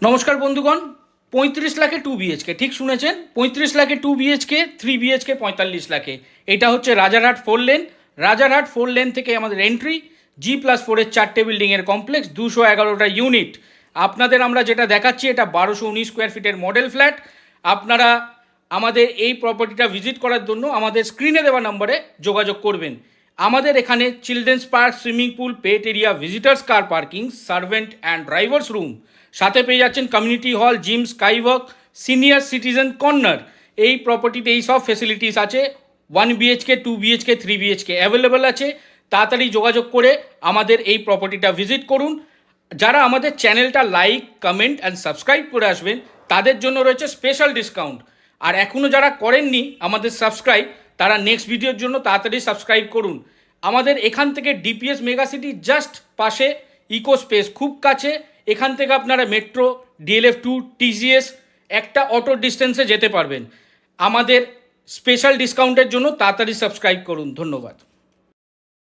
নমস্কার বন্ধুগণ। 35 লাখে 2 BHK, ঠিক শুনেছেন, 35 লাখে 2 BHK, 3 BHK 45 লাখে। এটা হচ্ছে রাজারহাট 4 লেন। রাজারহাট 4 লেন থেকে আমাদের এন্ট্রি, G+4-এর 4টে বিল্ডিংয়ের কমপ্লেক্স, 211টা ইউনিট। আপনাদের আমরা যেটা দেখাচ্ছি এটা 1219 স্কোয়ার ফিটের মডেল ফ্ল্যাট। আপনারা আমাদের এই প্রপার্টিটা ভিজিট করার জন্য আমাদের স্ক্রিনে দেওয়া নম্বরে যোগাযোগ করবেন। আমাদের এখানে children's park, swimming pool, pet area, visitors car parking, servant and drivers room, সাথে পেয়ে যাচ্ছেন community hall, gym, skywalk, senior citizen corner. এই প্রপার্টিতে এই সব ফেসিলিটিস আছে। 1 BHK, 2 BHK, 3 BHK অ্যাভেলেবেল আছে। তাড়াতাড়ি যোগাযোগ করে আমাদের এই প্রপার্টিটা ভিজিট করুন। যারা আমাদের চ্যানেলটা লাইক, কমেন্ট অ্যান্ড সাবস্ক্রাইব করে আসবেন তাদের জন্য রয়েছে স্পেশাল ডিসকাউন্ট। আর এখনও যারা করেননি আমাদের সাবস্ক্রাইব, তারা নেক্সট ভিডিওর জন্য তাড়াতাড়ি সাবস্ক্রাইব করুন। আমাদের এখান থেকে ডিপিএস মেগাসিটি জাস্ট পাশে, ইকো স্পেস খুব কাছে। এখান থেকে আপনারা মেট্রো, DLF2, TCS একটা অটো ডিস্টেন্সে যেতে পারবেন। আমাদের স্পেশাল ডিসকাউন্টের জন্য তাড়াতাড়ি সাবস্ক্রাইব করুন। ধন্যবাদ।